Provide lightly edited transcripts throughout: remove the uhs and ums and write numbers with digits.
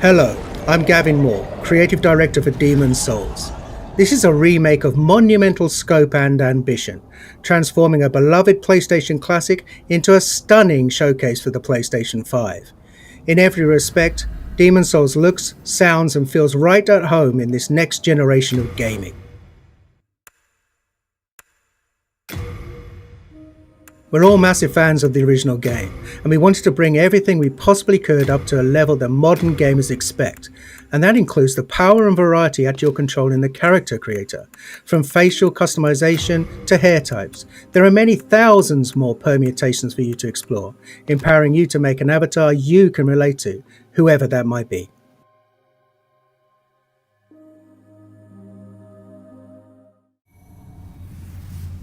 Hello, I'm Gavin Moore, Creative Director for Demon's Souls. This is a remake of monumental scope and ambition, transforming a beloved PlayStation classic into a stunning showcase for the PlayStation 5. In every respect, Demon's Souls looks, sounds, and feels right at home in this next generation of gaming. We're all massive fans of the original game, and we wanted to bring everything we possibly could up to a level that modern gamers expect, and that includes the power and variety at your control in the character creator, from facial customization to hair types. There are many thousands more permutations for you to explore, empowering you to make an avatar you can relate to, whoever that might be.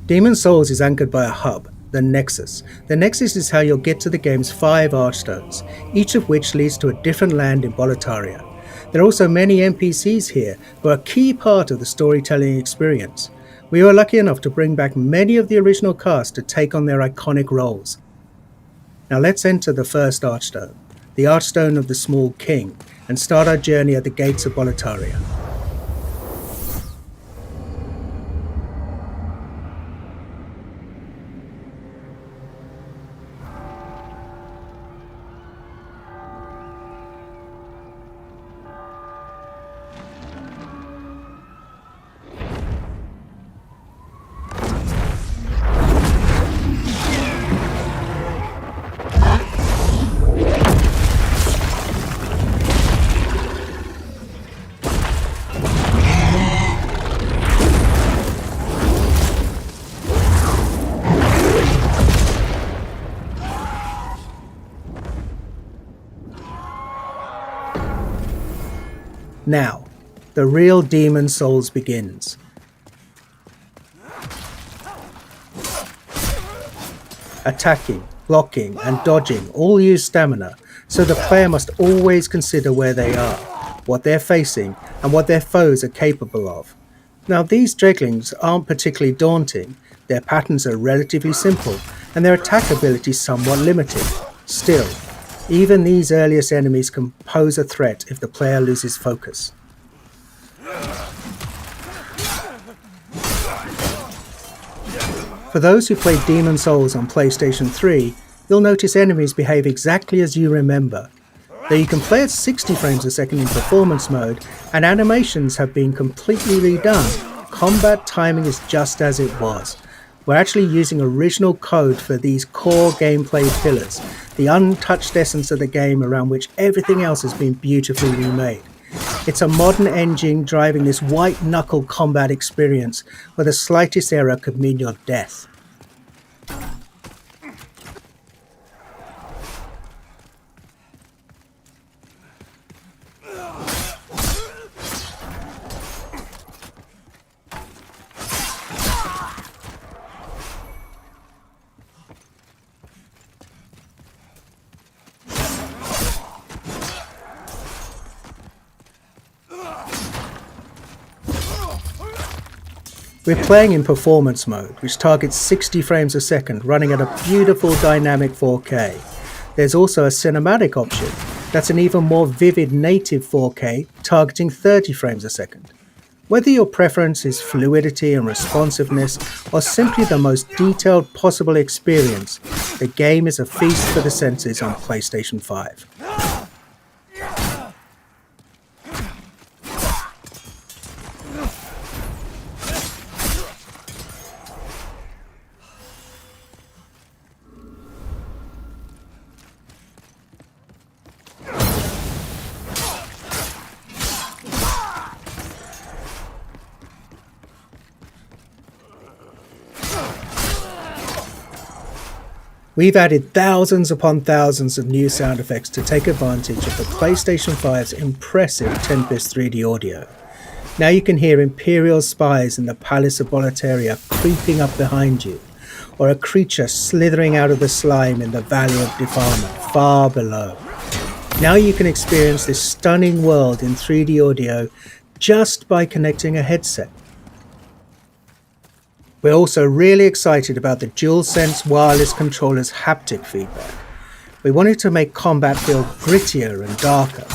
Demon's Souls is anchored by a hub, the Nexus. The Nexus is how you'll get to the game's 5 Archstones, each of which leads to a different land in Boletaria. There are also many NPCs here who are a key part of the storytelling experience. We were lucky enough to bring back many of the original cast to take on their iconic roles. Now let's enter the first Archstone, the Archstone of the Small King, and start our journey at the gates of Boletaria. Now, the real Demon's Souls begins. Attacking, blocking, and dodging all use stamina, so the player must always consider where they are, what they're facing, and what their foes are capable of. Now, these dreglings aren't particularly daunting, their patterns are relatively simple, and their attack ability somewhat limited. Still, even these earliest enemies can pose a threat if the player loses focus. For those who played Demon's Souls on PlayStation 3, you'll notice enemies behave exactly as you remember. Though you can play at 60 frames a second in performance mode, and animations have been completely redone, combat timing is just as it was. We're actually using original code for these core gameplay pillars, the untouched essence of the game around which everything else has been beautifully remade. It's a modern engine driving this white-knuckle combat experience where the slightest error could mean your death. We're playing in performance mode, which targets 60 frames a second, running at a beautiful dynamic 4K. There's also a cinematic option, that's an even more vivid native 4K, targeting 30 frames a second. Whether your preference is fluidity and responsiveness, or simply the most detailed possible experience, the game is a feast for the senses on PlayStation 5. We've added thousands upon thousands of new sound effects to take advantage of the PlayStation 5's impressive Tempest 3D audio. Now you can hear Imperial spies in the Palace of Boletaria creeping up behind you, or a creature slithering out of the slime in the Valley of Defilement far below. Now you can experience this stunning world in 3D audio just by connecting a headset. We're also really excited about the DualSense wireless controller's haptic feedback. We wanted to make combat feel grittier and darker,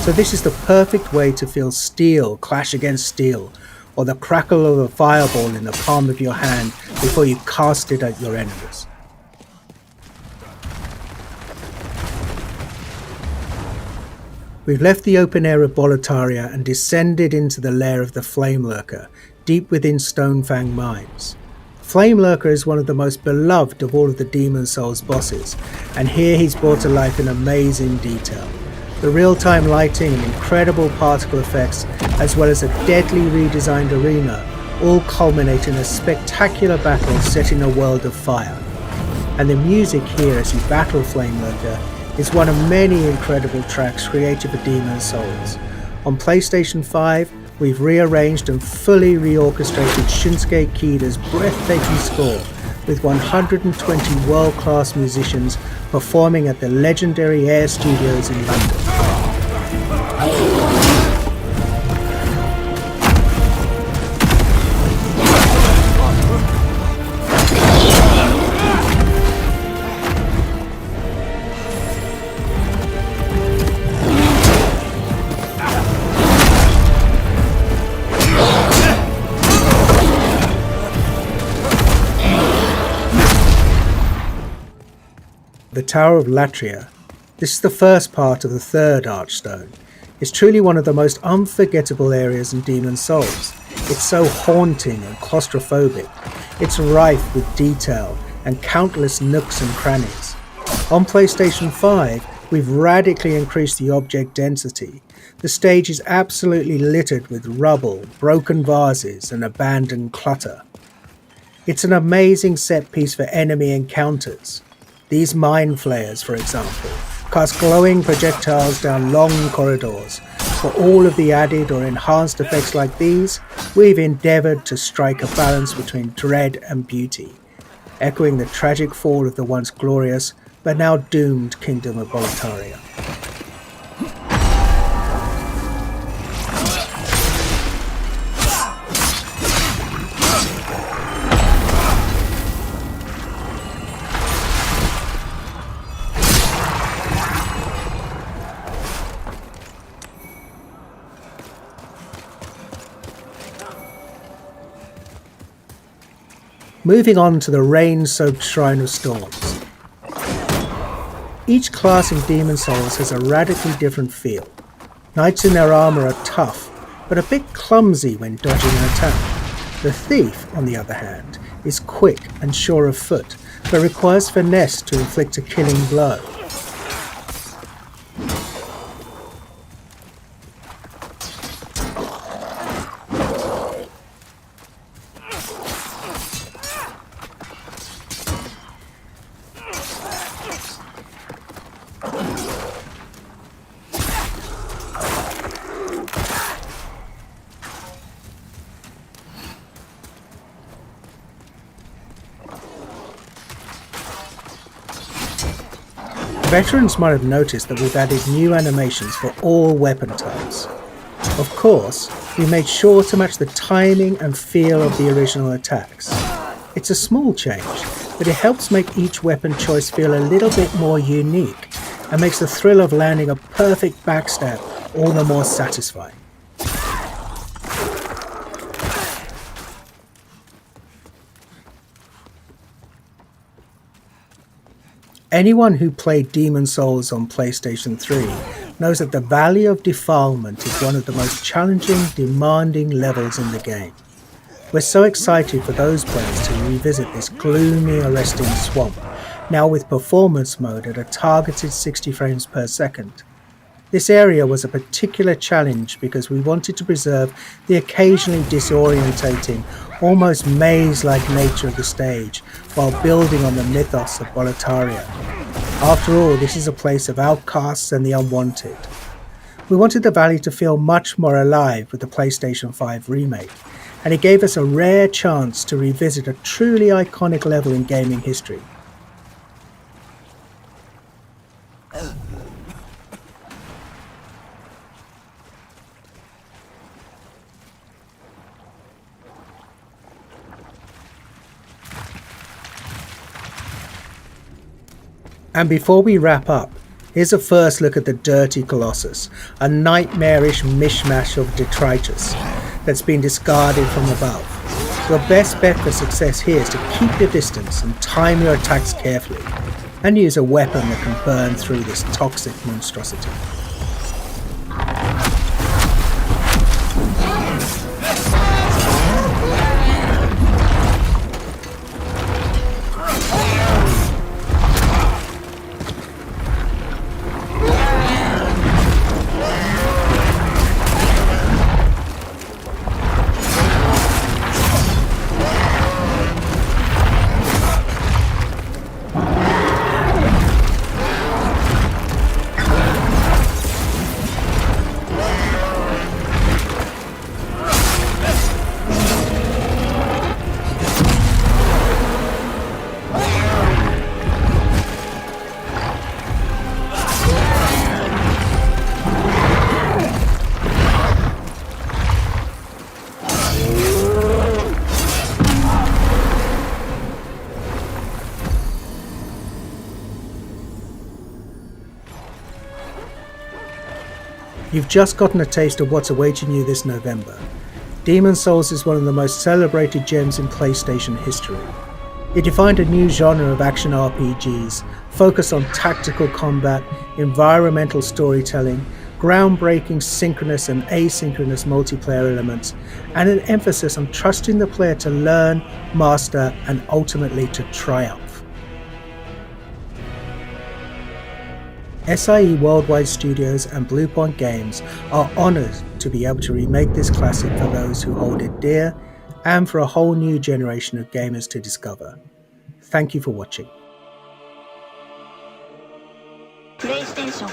so this is the perfect way to feel steel clash against steel, or the crackle of a fireball in the palm of your hand before you cast it at your enemies. We've left the open air of Boletaria and descended into the lair of the Flame Lurker, deep within Stonefang Mines. Flame Lurker is one of the most beloved of all of the Demon Souls bosses, and here he's brought to life in amazing detail. The real-time lighting and incredible particle effects, as well as a deadly redesigned arena, all culminate in a spectacular battle set in a world of fire. And the music here as you battle Flame Lurker is one of many incredible tracks created for Demon Souls. On PlayStation 5, we've rearranged and fully reorchestrated Shinsuke Kida's breathtaking score with 120 world-class musicians performing at the legendary Air Studios in London. The Tower of Latria. This is the first part of the third Archstone. It's truly one of the most unforgettable areas in Demon Souls. It's so haunting and claustrophobic. It's rife with detail and countless nooks and crannies. On PlayStation 5, we've radically increased the object density. The stage is absolutely littered with rubble, broken vases, and abandoned clutter. It's an amazing set piece for enemy encounters. These mind flayers, for example, cast glowing projectiles down long corridors. For all of the added or enhanced effects like these, we've endeavoured to strike a balance between dread and beauty, echoing the tragic fall of the once glorious but now doomed Kingdom of Boletaria. Moving on to the rain-soaked Shrine of Storms. Each class in Demon Souls has a radically different feel. Knights in their armour are tough, but a bit clumsy when dodging an attack. The Thief, on the other hand, is quick and sure of foot, but requires finesse to inflict a killing blow. Veterans might have noticed that we've added new animations for all weapon types. Of course, we made sure to match the timing and feel of the original attacks. It's a small change, but it helps make each weapon choice feel a little bit more unique and makes the thrill of landing a perfect backstab all the more satisfying. Anyone who played Demon Souls on PlayStation 3 knows that the Valley of Defilement is one of the most challenging, demanding levels in the game. We're so excited for those players to revisit this gloomy, arresting swamp, now with performance mode at a targeted 60 frames per second. This area was a particular challenge because we wanted to preserve the occasionally disorientating, almost maze-like nature of the stage while building on the mythos of Boletaria. After all, this is a place of outcasts and the unwanted. We wanted the valley to feel much more alive with the PlayStation 5 remake, and it gave us a rare chance to revisit a truly iconic level in gaming history. And before we wrap up, here's a first look at the Dirty Colossus, a nightmarish mishmash of detritus that's been discarded from above. Your best bet for success here is to keep your distance and time your attacks carefully, and use a weapon that can burn through this toxic monstrosity. You've just gotten a taste of what's awaiting you this November. Demon's Souls is one of the most celebrated gems in PlayStation history. It defined a new genre of action RPGs, focused on tactical combat, environmental storytelling, groundbreaking synchronous and asynchronous multiplayer elements, and an emphasis on trusting the player to learn, master, and ultimately to triumph. SIE Worldwide Studios and Bluepoint Games are honoured to be able to remake this classic for those who hold it dear, and for a whole new generation of gamers to discover. Thank you for watching. PlayStation